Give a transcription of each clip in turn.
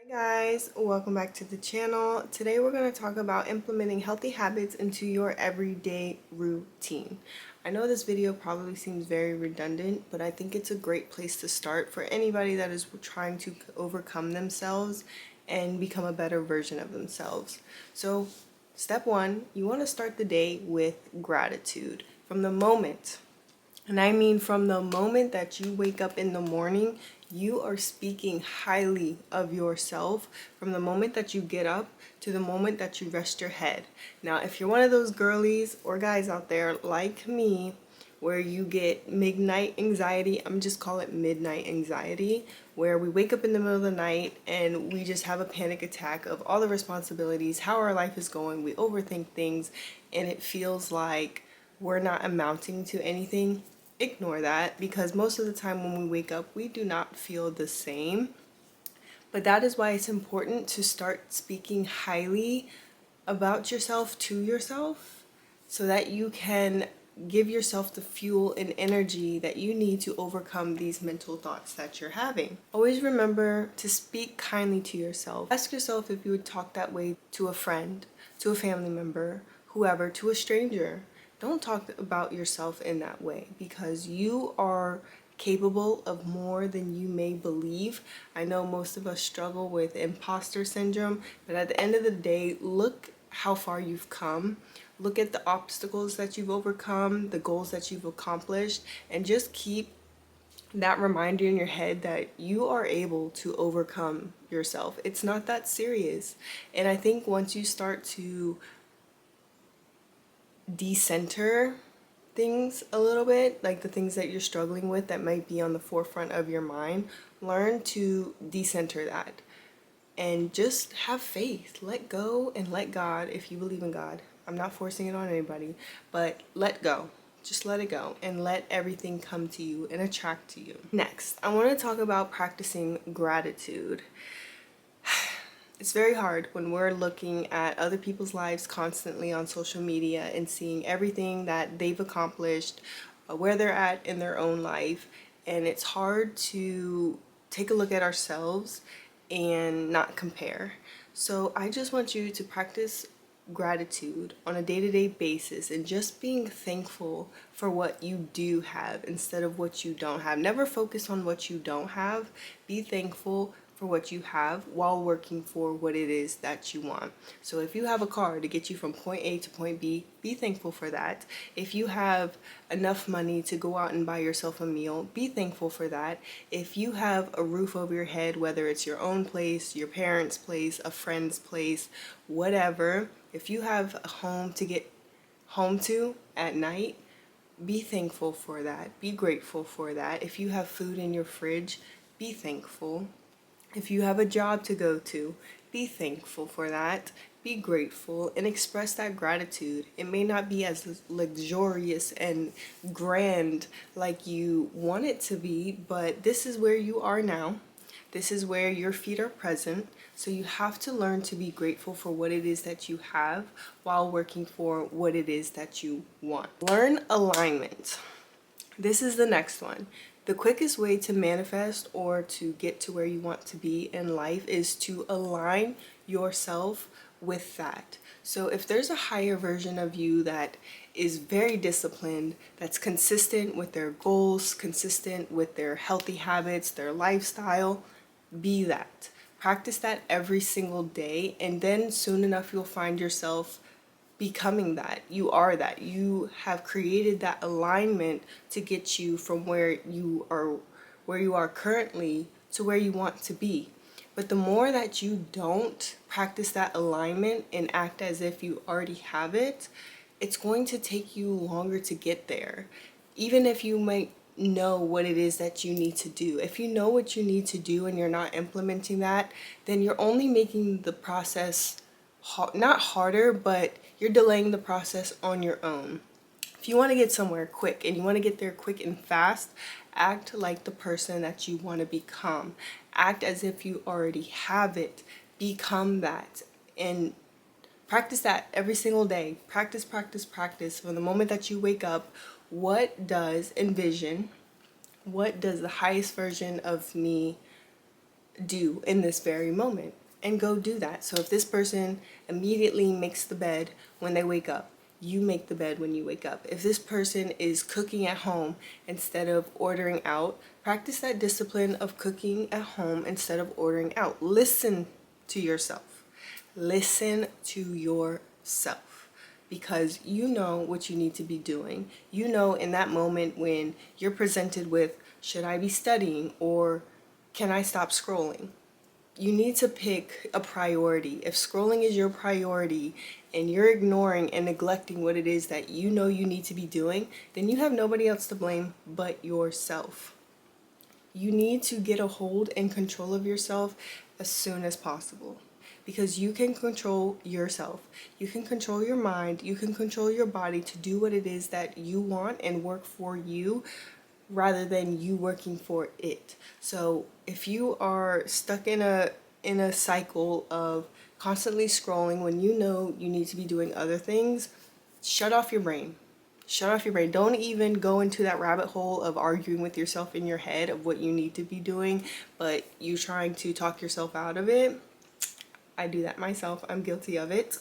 Guys, welcome back to the channel. Today we're going to talk about implementing healthy habits into your everyday routine. I know this video probably seems very redundant, but I think it's a great place to start for anybody that is trying to overcome themselves and become a better version of themselves. So, step one, you want to start the day with gratitude. From the moment And I mean, from the moment that you wake up in the morning, you are speaking highly of yourself from the moment that you get up to the moment that you rest your head. Now, if you're one of those girlies or guys out there like me, where you get midnight anxiety, I'm just call it midnight anxiety, where we wake up in the middle of the night and we just have a panic attack of all the responsibilities, how our life is going, we overthink things, and it feels like we're not amounting to anything. Ignore that, because most of the time when we wake up, we do not feel the same. But that is why it's important to start speaking highly about yourself to yourself so that you can give yourself the fuel and energy that you need to overcome these mental thoughts that you're having. Always remember to speak kindly to yourself. Ask yourself if you would talk that way to a friend, to a family member, whoever, to a stranger. Don't talk about yourself in that way, because you are capable of more than you may believe. I know most of us struggle with imposter syndrome, but at the end of the day, look how far you've come. Look at the obstacles that you've overcome, the goals that you've accomplished, and just keep that reminder in your head that you are able to overcome yourself. It's not that serious. And I think once you start to decenter things a little bit, like the things that you're struggling with that might be on the forefront of your mind, learn to decenter that and just have faith. Let go and let God, if you believe in God. I'm not forcing it on anybody, but let go. Just let it go and let everything come to you and attract to you. Next, I want to talk about practicing gratitude. It's very hard when we're looking at other people's lives constantly on social media and seeing everything that they've accomplished, where they're at in their own life, and it's hard to take a look at ourselves and not compare. So I just want you to practice gratitude on a day-to-day basis and just being thankful for what you do have instead of what you don't have. Never focus on what you don't have. Be thankful for what you have while working for what it is that you want. So if you have a car to get you from point A to point B, be thankful for that. If you have enough money to go out and buy yourself a meal, be thankful for that. If you have a roof over your head, whether it's your own place, your parents' place, a friend's place, whatever, if you have a home to get home to at night, be thankful for that. Be grateful for that. If you have food in your fridge, be thankful. If you have a job to go to, be thankful for that. Be grateful and express that gratitude. It may not be as luxurious and grand like you want it to be, but this is where you are now. This is where your feet are present. So you have to learn to be grateful for what it is that you have while working for what it is that you want. Learn alignment. This is the next one. The quickest way to manifest or to get to where you want to be in life is to align yourself with that. So if there's a higher version of you that is very disciplined, that's consistent with their goals, consistent with their healthy habits, their lifestyle, be that. Practice that every single day, and then soon enough you'll find yourself becoming that. You are that. You have created that alignment to get you from where you are currently to where you want to be. But the more that you don't practice that alignment and act as if you already have it, it's going to take you longer to get there. Even if you might know what it is that you need to do. If you know what you need to do and you're not implementing that, then you're only making the process not harder, but you're delaying the process on your own. If you want to get somewhere quick and you want to get there quick and fast, act like the person that you want to become. Act as if you already have it. Become that. And practice that every single day. Practice, practice, practice. From the moment that you wake up, what does the highest version of me do in this very moment, and go do that. So if this person immediately makes the bed when they wake up, you make the bed when you wake up. If this person is cooking at home instead of ordering out, practice that discipline of cooking at home instead of ordering out. Listen to yourself. Listen to yourself, because you know what you need to be doing. You know, in that moment when you're presented with, should I be studying or can I stop scrolling? You need to pick a priority. If scrolling is your priority and you're ignoring and neglecting what it is that you know you need to be doing, then you have nobody else to blame but yourself. You need to get a hold and control of yourself as soon as possible, because you can control yourself. You can control your mind. You can control your body to do what it is that you want and work for you, rather than you working for it. So if you are stuck in a cycle of constantly scrolling when you know you need to be doing other things, shut off your brain. Shut off your brain. Don't even go into that rabbit hole of arguing with yourself in your head of what you need to be doing, but you trying to talk yourself out of it. I do that myself. I'm guilty of it.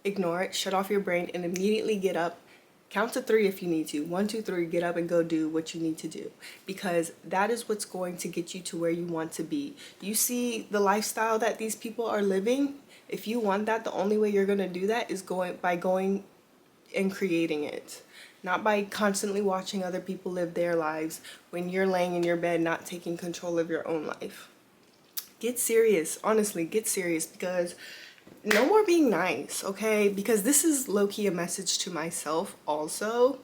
Ignore it. Shut off your brain and immediately get up. Count to 3 if you need to. 1, 2, 3, get up and go do what you need to do. Because that is what's going to get you to where you want to be. You see the lifestyle that these people are living? If you want that, the only way you're going to do that is by going and creating it. Not by constantly watching other people live their lives when you're laying in your bed not taking control of your own life. Get serious. Honestly, get serious, because no more being nice, okay? Because this is low-key a message to myself also.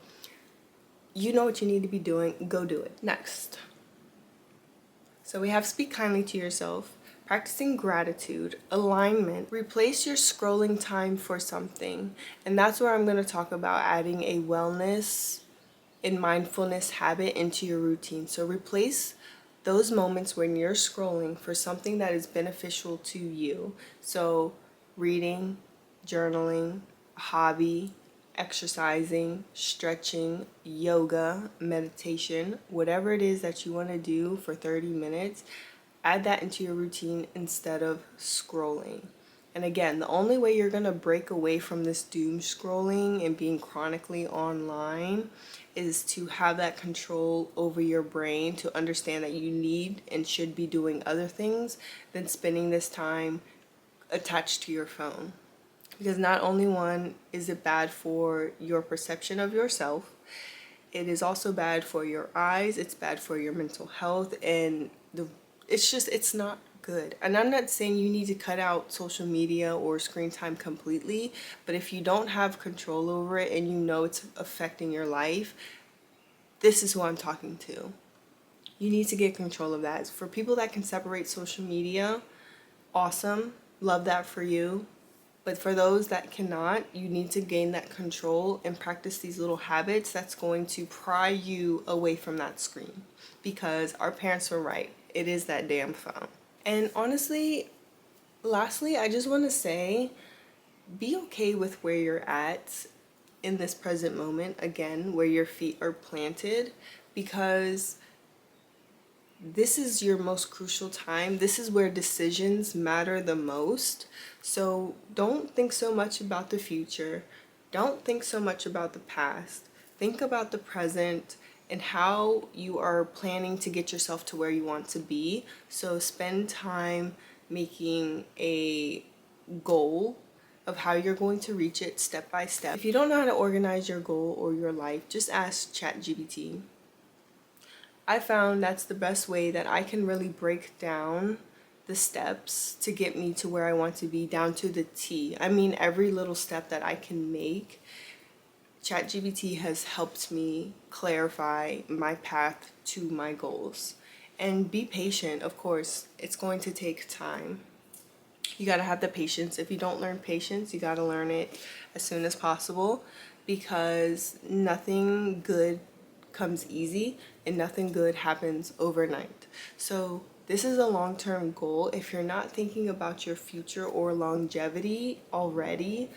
You know what you need to be doing. Go do it. Next. So we have speak kindly to yourself, practicing gratitude, alignment. Replace your scrolling time for something. And that's where I'm going to talk about adding a wellness and mindfulness habit into your routine. So replace those moments when you're scrolling for something that is beneficial to you. So reading, journaling, a hobby, exercising, stretching, yoga, meditation, whatever it is that you want to do for 30 minutes, add that into your routine instead of scrolling. And again, the only way you're going to break away from this doom scrolling and being chronically online is to have that control over your brain, to understand that you need and should be doing other things than spending this time attached to your phone. Because not only one is it bad for your perception of yourself, it is also bad for your eyes, it's bad for your mental health, and it's not good. And I'm not saying you need to cut out social media or screen time completely, but if you don't have control over it and you know it's affecting your life, this is who I'm talking to. You need to get control of that. For people that can separate social media, awesome. Love that for you. But for those that cannot, you need to gain that control and practice these little habits that's going to pry you away from that screen. Because our parents were right. It is that damn phone. And honestly, lastly, I just want to say, be okay with where you're at in this present moment, again, where your feet are planted, because this is your most crucial time. This is where decisions matter the most. So don't think so much about the future. Don't think so much about the past. Think about the present and how you are planning to get yourself to where you want to be. So spend time making a goal of how you're going to reach it step by step. If you don't know how to organize your goal or your life, just ask ChatGPT. I found that's the best way that I can really break down the steps to get me to where I want to be, down to the T. I mean, every little step that I can make, ChatGPT has helped me clarify my path to my goals. And be patient, of course. It's going to take time. You gotta have the patience. If you don't learn patience, you gotta learn it as soon as possible, because nothing good comes easy and nothing good happens overnight. So this is a long-term goal. If you're not thinking about your future or longevity already,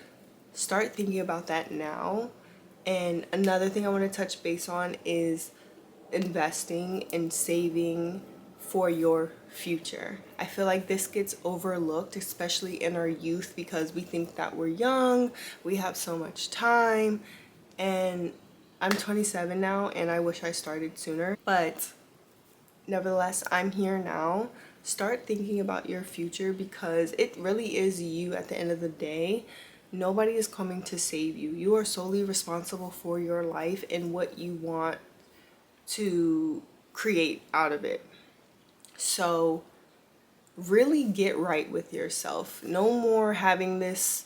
start thinking about that now. And another thing I want to touch base on is investing and saving for your future. I feel like this gets overlooked, especially in our youth, because we think that we're young, we have so much time, and I'm 27 now and I wish I started sooner, but nevertheless, I'm here now. Start thinking about your future because it really is you at the end of the day. Nobody is coming to save you. You are solely responsible for your life and what you want to create out of it. So really get right with yourself. No more having this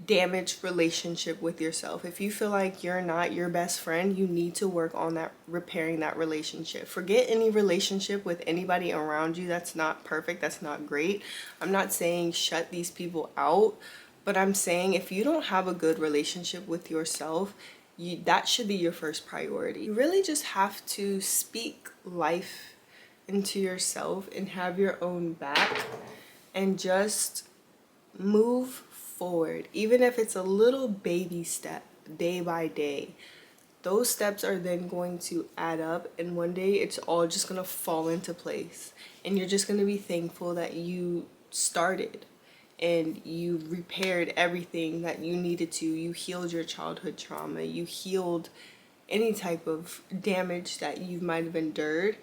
damaged relationship with yourself. If you feel like you're not your best friend, you need to work on that, repairing that relationship. Forget any relationship with anybody around you that's not perfect, that's not great. I'm not saying shut these people out, but I'm saying if you don't have a good relationship with yourself, that should be your first priority. You really just have to speak life into yourself and have your own back and just move forward. Even if it's a little baby step, day by day, those steps are then going to add up, and one day it's all just going to fall into place, and you're just going to be thankful that you started and you repaired everything that you needed to. You healed your childhood trauma, you healed any type of damage that you might have endured,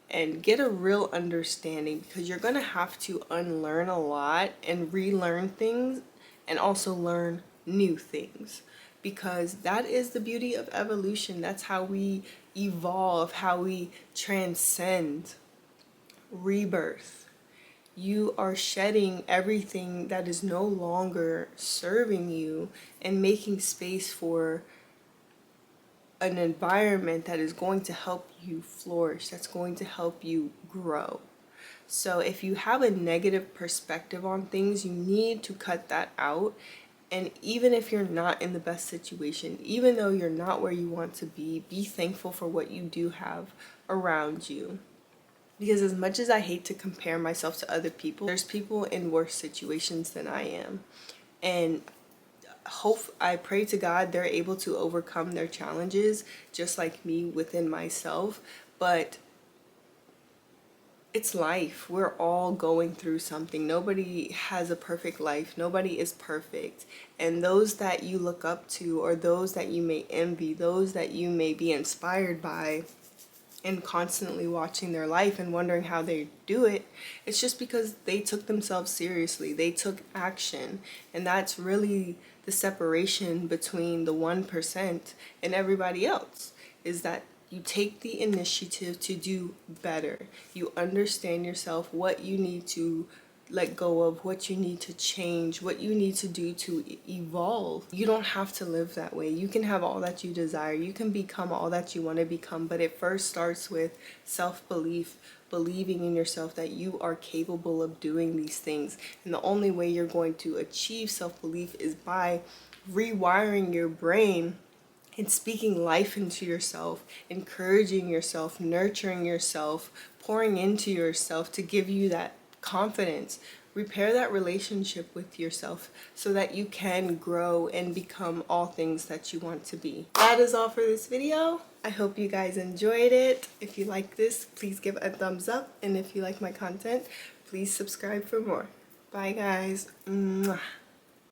and get a real understanding, because you're going to have to unlearn a lot and relearn things and also learn new things, because that is the beauty of evolution. That's how we evolve, how we transcend. Rebirth. You are shedding everything that is no longer serving you and making space for an environment that is going to help you flourish, that's going to help you grow. So if you have a negative perspective on things, you need to cut that out. And even if you're not in the best situation, even though you're not where you want to be thankful for what you do have around you. Because as much as I hate to compare myself to other people, there's people in worse situations than I am. And I pray to God they're able to overcome their challenges just like me within myself. But it's life. We're all going through something. Nobody has a perfect life. Nobody is perfect. And those that you look up to, or those that you may envy, those that you may be inspired by, and constantly watching their life and wondering how they do it, it's just because they took themselves seriously. They took action. And that's really the separation between the 1% and everybody else, is that you take the initiative to do better. You understand yourself, what you need to let go of, what you need to change, what you need to do to evolve. You don't have to live that way. You can have all that you desire. You can become all that you want to become, but it first starts with self-belief, believing in yourself that you are capable of doing these things. And the only way you're going to achieve self-belief is by rewiring your brain and speaking life into yourself, encouraging yourself, nurturing yourself, pouring into yourself to give you that confidence. Repair that relationship with yourself so that you can grow and become all things that you want to be. That is all for this video. I hope you guys enjoyed it. If you like this, please give a thumbs up. And if you like my content, please subscribe for more. Bye guys. Mwah.